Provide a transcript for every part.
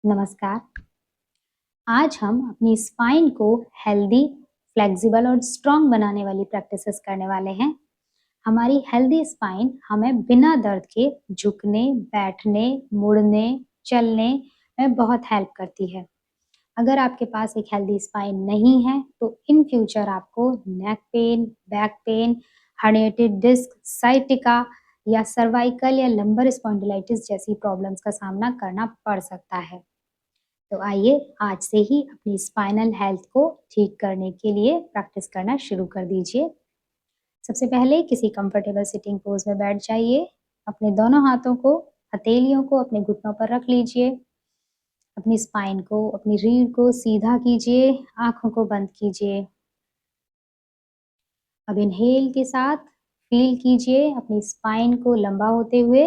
नमस्कार। आज हम अपनी स्पाइन को हेल्दी, फ्लेक्सिबल और स्ट्रॉन्ग बनाने वाली प्रैक्टिसेस करने वाले हैं। हमारी हेल्दी स्पाइन हमें बिना दर्द के झुकने, बैठने, मुड़ने, चलने में बहुत हेल्प करती है। अगर आपके पास एक हेल्दी स्पाइन नहीं है, तो इन फ्यूचर आपको neck pain, back pain, herniated disc, sciatica या सर्वाइकल या लंबर स्पॉन्डिलाइटिस जैसी प्रॉब्लम्स का सामना करना पड़ सकता है। तो आइए आज से ही अपनी स्पाइनल हेल्थ को ठीक करने के लिए प्रैक्टिस करना शुरू कर दीजिए। सबसे पहले किसी कंफर्टेबल सिटिंग पोज में बैठ जाइए। अपने दोनों हाथों को, हथेलियों को अपने घुटनों पर रख लीजिए। अपनी स्पाइन को, अपनी रीढ़ को सीधा कीजिए, आंखों को बंद कीजिए। अब इनहेल के साथ फील कीजिए अपनी स्पाइन को लंबा होते हुए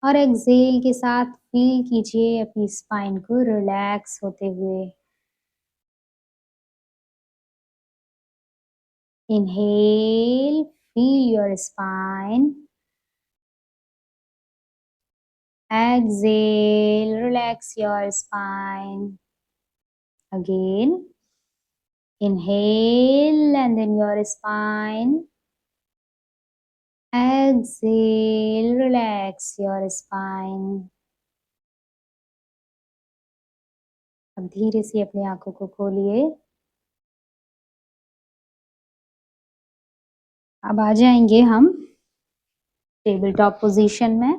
और एक्सहेल के साथ फील कीजिए अपनी स्पाइन को रिलैक्स होते हुए। Inhale, feel your spine. Exhale, relax your spine. Again, inhale and then your spine. Exhale, relax your spine. अब धीरे से अपनी आंखों को खोलिए। अब आ जाएंगे हम टेबल टॉप पोजीशन में।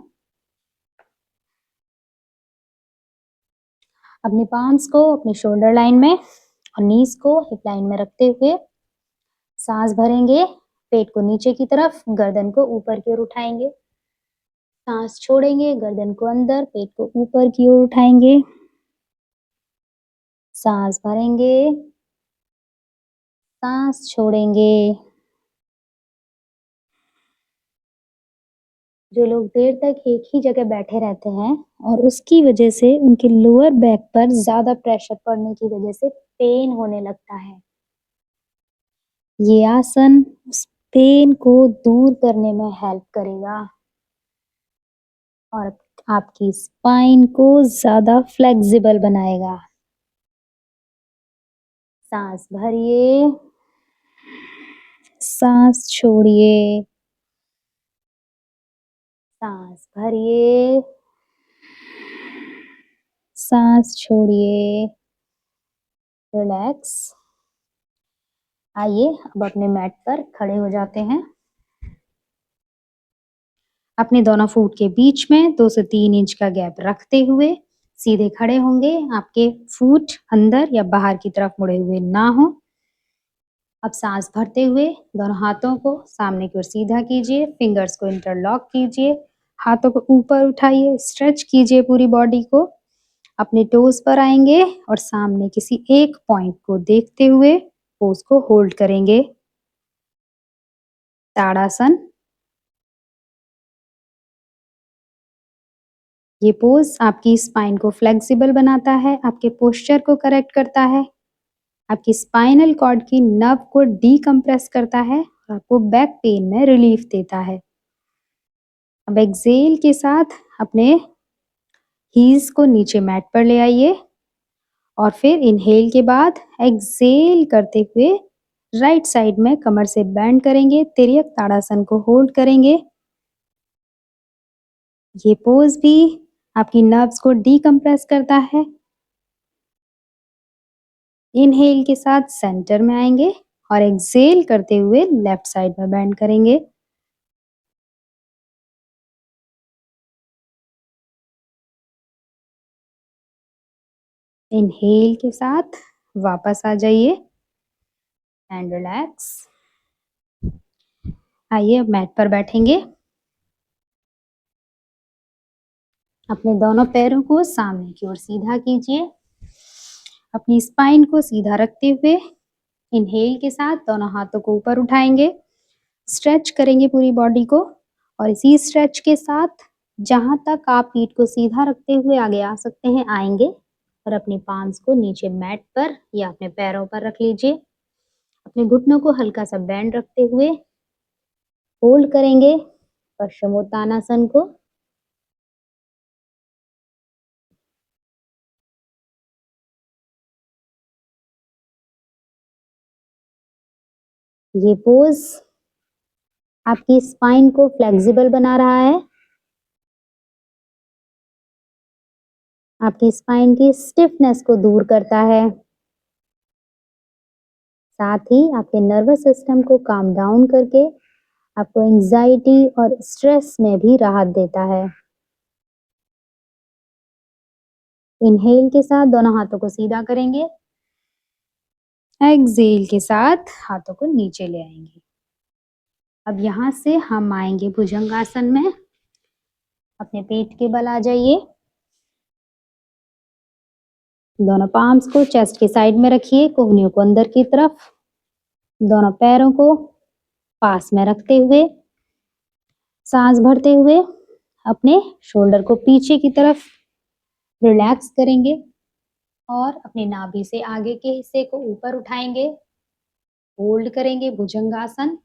अपनी पाम्स को अपनी शोल्डर लाइन में और नीज को हिप लाइन में रखते हुए सांस भरेंगे, पेट को नीचे की तरफ, गर्दन को ऊपर की ओर उठाएंगे। सांस छोड़ेंगे, गर्दन को अंदर, पेट को ऊपर की ओर उठाएंगे। सांस भरेंगे, सांस छोड़ेंगे। जो लोग देर तक एक ही जगह बैठे रहते हैं और उसकी वजह से उनके लोअर बैक पर ज्यादा प्रेशर पड़ने की वजह से पेन होने लगता है, ये आसन उस पेन को दूर करने में हेल्प करेगा और आपकी स्पाइन को ज्यादा फ्लेक्सिबल बनाएगा। सांस भरिए, सांस छोड़िए, सांस भरिए, सांस छोड़िए, रिलैक्स। आइए अब अपने मैट पर खड़े हो जाते हैं। अपने दोनों फुट के बीच में 2 से 3 इंच का गैप रखते हुए सीधे खड़े होंगे। आपके फुट अंदर या बाहर की तरफ मुड़े हुए ना हो। अब सांस भरते हुए दोनों हाथों को सामने की ओर सीधा कीजिए, फिंगर्स को इंटरलॉक कीजिए, हाथों को ऊपर उठाइए, स्ट्रेच कीजिए पूरी बॉडी को। अपने टोज पर आएंगे और सामने किसी एक पॉइंट को देखते हुए पोज को होल्ड करेंगे। ताड़ासन। ये पोज आपकी स्पाइन को फ्लेक्सिबल बनाता है, आपके पोस्चर को करेक्ट करता है, आपकी स्पाइनल कॉर्ड की नर्व को डीकम्प्रेस करता है और आपको बैक पेन में रिलीफ देता है। अब एक्सहेल के साथ अपने हील्स को नीचे मैट पर ले आइए और फिर इनहेल के बाद एक्सहेल करते हुए राइट साइड में कमर से बेंड करेंगे, तिर्यक ताड़ासन को होल्ड करेंगे। ये पोज भी आपकी नर्व्स को डीकम्प्रेस करता है। इनहेल के साथ सेंटर में आएंगे और एक्सहेल करते हुए लेफ्ट साइड में बेंड करेंगे। इनहेल के साथ वापस आ जाइए एंड रिलैक्स। आइए अब मैट पर बैठेंगे। अपने दोनों पैरों को सामने की ओर सीधा कीजिए। अपनी स्पाइन को सीधा रखते हुए इनहेल के साथ दोनों हाथों को ऊपर उठाएंगे, स्ट्रेच करेंगे पूरी बॉडी को और इसी स्ट्रेच के साथ जहां तक आप पीठ को सीधा रखते हुए आगे आ सकते हैं आएंगे और अपनी पाम्स को नीचे मैट पर या अपने पैरों पर रख लीजिए। अपने घुटनों को हल्का सा बेंड रखते हुए होल्ड करेंगे पश्चिमोत्तानासन को। ये पोज आपकी स्पाइन को फ्लेक्सिबल बना रहा है, आपकी स्पाइन की स्टिफनेस को दूर करता है, साथ ही आपके नर्वस सिस्टम को काम डाउन करके आपको एंजाइटी और स्ट्रेस में भी राहत देता है। इनहेल के साथ दोनों हाथों को सीधा करेंगे, एक्सहेल के साथ हाथों को नीचे ले आएंगे। अब यहाँ से हम आएंगे भुजंगासन में। अपने पेट के बल आ जाइए, दोनों पाम्स को चेस्ट के साइड में रखिए, कोहनियों को अंदर की तरफ, दोनों पैरों को पास में रखते हुए सांस भरते हुए अपने शोल्डर को पीछे की तरफ रिलैक्स करेंगे और अपनी नाभि से आगे के हिस्से को ऊपर उठाएंगे, होल्ड करेंगे भुजंगासन।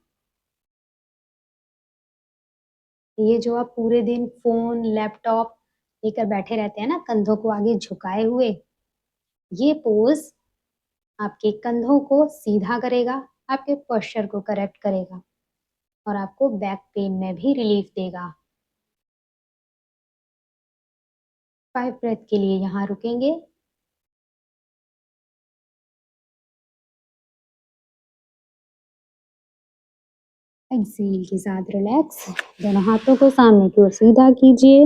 ये जो आप पूरे दिन फोन लैपटॉप लेकर बैठे रहते हैं ना, कंधों को आगे झुकाए हुए, ये पोज आपके कंधों को सीधा करेगा, आपके पोस्चर को करेक्ट करेगा और आपको बैक पेन में भी रिलीफ देगा। 5 ब्रेथ के लिए यहाँ रुकेंगे। एक्सहेल के साथ रिलैक्स, दोनों हाथों को सामने की ओर सीधा कीजिए,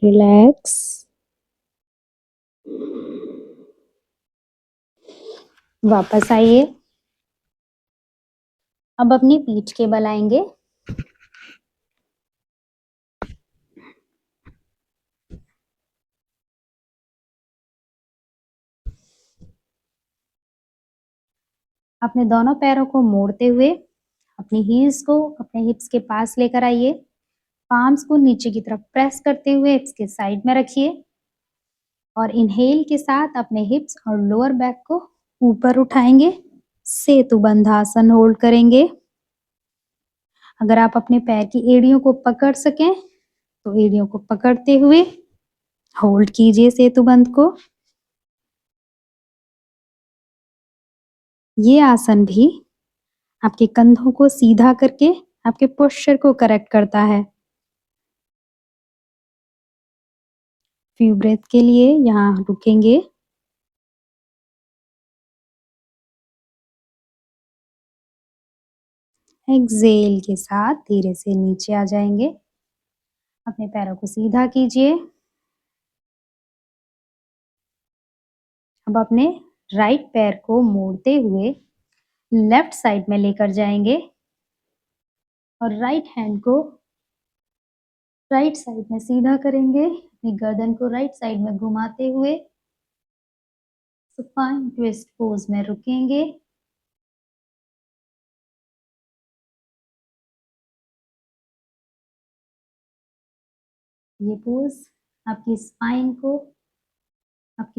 रिलैक्स, वापस आइए। अब अपनी पीठ के बल आएंगे, अपने दोनों पैरों को मोड़ते हुए अपनी हील्स को अपने हिप्स के पास लेकर आइए, पाम्स को नीचे की तरफ प्रेस करते हुए हिप्स के साइड में रखिए और इनहेल के साथ अपने हिप्स और लोअर बैक को ऊपर उठाएंगे, सेतु बंधासन होल्ड करेंगे। अगर आप अपने पैर की एड़ियों को पकड़ सकें तो एड़ियों को पकड़ते हुए होल्ड कीजिए सेतु बंध को। ये आसन भी आपके कंधों को सीधा करके आपके पोस्चर को करेक्ट करता है। फ्यू ब्रेथ के लिए यहाँ रुकेंगे। एक्सहेल के साथ धीरे से नीचे आ जाएंगे, अपने पैरों को सीधा कीजिए। अब अपने राइट पैर को मोड़ते हुए लेफ्ट साइड में लेकर जाएंगे और राइट हैंड को राइट साइड में सीधा करेंगे, अपनी गर्दन को राइट साइड में घुमाते हुए सुपाइन ट्विस्ट पोज में रुकेंगे। ये पोज आपकी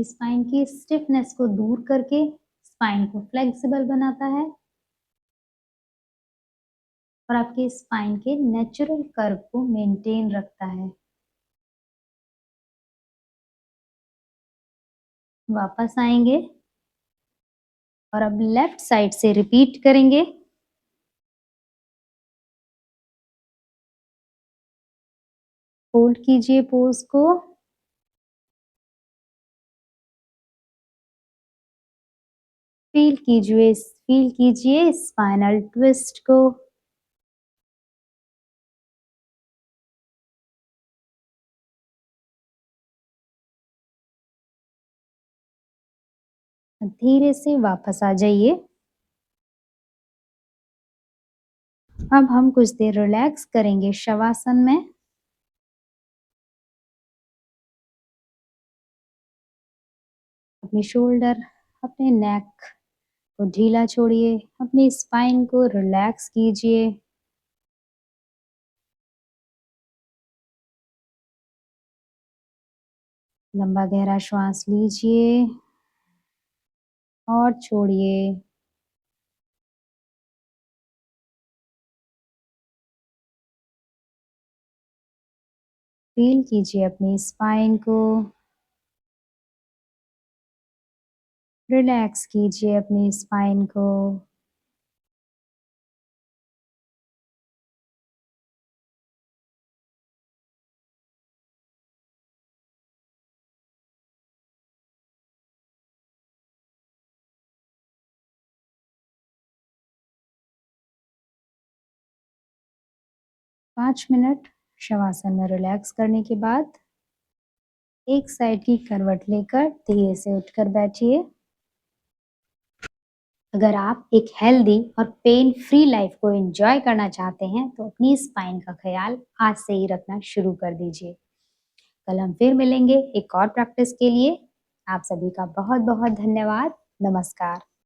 स्पाइन की स्टिफनेस को दूर करके स्पाइन को फ्लेक्सिबल बनाता है और आपके स्पाइन के नेचुरल कर्व को मेंटेन रखता है। वापस आएंगे और अब लेफ्ट साइड से रिपीट करेंगे। होल्ड कीजिए पोज को, फील कीजिए स्पाइनल ट्विस्ट को। धीरे से वापस आ जाइए। अब हम कुछ देर रिलैक्स करेंगे शवासन में। अपने शोल्डर, अपने नेक को ढीला छोड़िए, अपनी स्पाइन को रिलैक्स कीजिए। लंबा गहरा श्वास लीजिए और छोड़िए। फील कीजिए अपनी स्पाइन को, रिलैक्स कीजिए अपनी स्पाइन को। पाँच मिनट शवासन में रिलैक्स करने के बाद एक साइड की करवट लेकर धीरे से उठकर बैठिए। अगर आप एक हेल्दी और पेन फ्री लाइफ को एंजॉय करना चाहते हैं तो अपनी स्पाइन का ख्याल आज से ही रखना शुरू कर दीजिए। कल हम फिर मिलेंगे एक और प्रैक्टिस के लिए। आप सभी का बहुत बहुत धन्यवाद। नमस्कार।